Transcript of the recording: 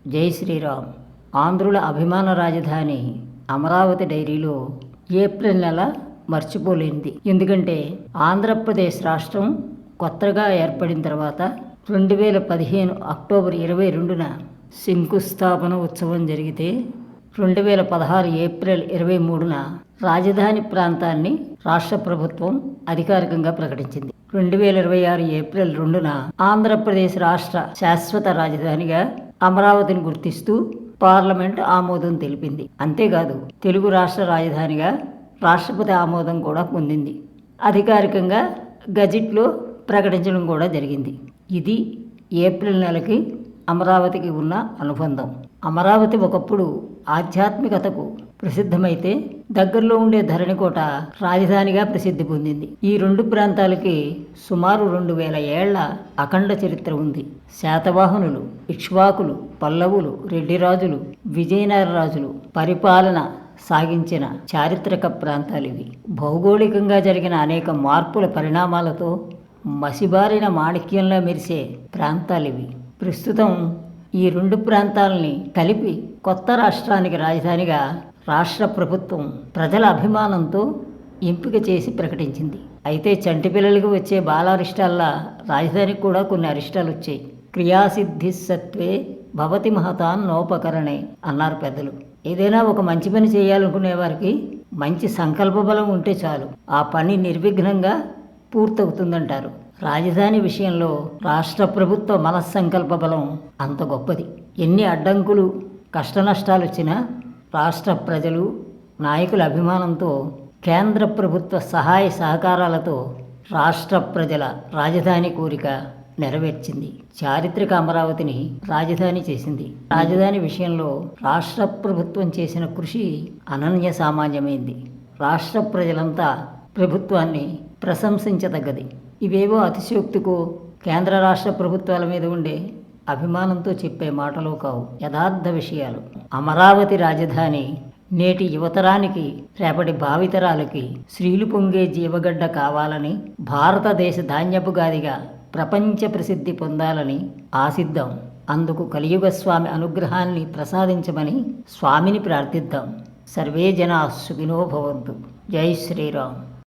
జై శ్రీరామ్. ఆంధ్రుల అభిమాన రాజధాని అమరావతి డైరీలో ఏప్రిల్ నెల మర్చిపోలేనిది. ఎందుకంటే ఆంధ్రప్రదేశ్ రాష్ట్రం కొత్తగా ఏర్పడిన తర్వాత 2015 అక్టోబర్ 22న శంకుస్థాపన ఉత్సవం జరిగితే 2016 ఏప్రిల్ 23న రాజధాని ప్రాంతాన్ని రాష్ట్ర ప్రభుత్వం అధికారికంగా ప్రకటించింది. 2026 ఏప్రిల్ 2న ఆంధ్రప్రదేశ్ రాష్ట్ర శాశ్వత రాజధానిగా అమరావతిని గుర్తిస్తూ పార్లమెంట్ ఆమోదం తెలిపింది. అంతేకాదు తెలుగు రాష్ట్ర రాజధానిగా రాష్ట్రపతి ఆమోదం కూడా పొందింది. అధికారికంగా గజెట్లో ప్రకటించడం కూడా జరిగింది. ఇది ఏప్రిల్ నెలకి అమరావతికి ఉన్న అనుబంధం. అమరావతి ఒకప్పుడు ఆధ్యాత్మికతకు ప్రసిద్ధమైతే దగ్గరలో ఉండే ధరణికోట రాజధానిగా ప్రసిద్ధి పొందింది. ఈ రెండు ప్రాంతాలకి సుమారు 2000 ఏళ్ల అఖండ చరిత్ర ఉంది. శాతవాహనులు, ఇక్ష్వాకులు, పల్లవులు, రెడ్డిరాజులు, విజయనగర రాజులు పరిపాలన సాగించిన చారిత్రక ప్రాంతాలివి. భౌగోళికంగా జరిగిన అనేక మార్పుల పరిణామాలతో మసిబారిన మాణిక్యంలా మెరిసే ప్రాంతాలివి. ప్రస్తుతం ఈ రెండు ప్రాంతాలని కలిపి కొత్త రాష్ట్రానికి రాజధానిగా రాష్ట్ర ప్రభుత్వం ప్రజల అభిమానంతో ఎంపిక చేసి ప్రకటించింది. అయితే చంటి పిల్లలకు వచ్చే బాలారిష్టాల్లా రాజధానికి కూడా కొన్ని అరిష్టాలు వచ్చాయి. క్రియాసిద్ధి సత్వే భవతి మహతాన్ నోపకరణే అన్నారు పెద్దలు. ఏదైనా ఒక మంచి పని చేయాలనుకునే వారికి మంచి సంకల్ప బలం ఉంటే చాలు, ఆ పని నిర్విఘ్నంగా పూర్తవుతుందంటారు. రాజధాని విషయంలో రాష్ట్ర ప్రభుత్వ మనస్సంకల్ప బలం అంత గొప్పది. ఎన్ని అడ్డంకులు కష్టనష్టాలు వచ్చినా రాష్ట్ర ప్రజలు, నాయకుల అభిమానంతో, కేంద్ర ప్రభుత్వ సహాయ సహకారాలతో రాష్ట్ర ప్రజల రాజధాని కోరిక నెరవేర్చింది. చారిత్రక అమరావతిని రాజధాని చేసింది. రాజధాని విషయంలో రాష్ట్ర ప్రభుత్వం చేసిన కృషి అనన్య సామాన్యమైంది. రాష్ట్ర ప్రజలంతా ప్రభుత్వాన్ని ప్రశంసించదగ్గది. ఇవేవో అతిశయోక్తికో కేంద్ర రాష్ట్ర ప్రభుత్వాల మీద ఉండే అభిమానంతో చెప్పే మాటలు కావు, యథార్థ విషయాలు. అమరావతి రాజధాని నేటి యువతరానికి, రేపటి భావితరాలకి శ్రీలు పొంగే జీవగడ్డ కావాలని, భారతదేశ ధాన్యపు గాదిగా ప్రపంచ ప్రసిద్ధి పొందాలని ఆశిద్దాం. అందుకు కలియుగ స్వామి అనుగ్రహాన్ని ప్రసాదించమని స్వామిని ప్రార్థిద్దాం. సర్వే జనా సుఖినో భవంతు. జై శ్రీరామ్.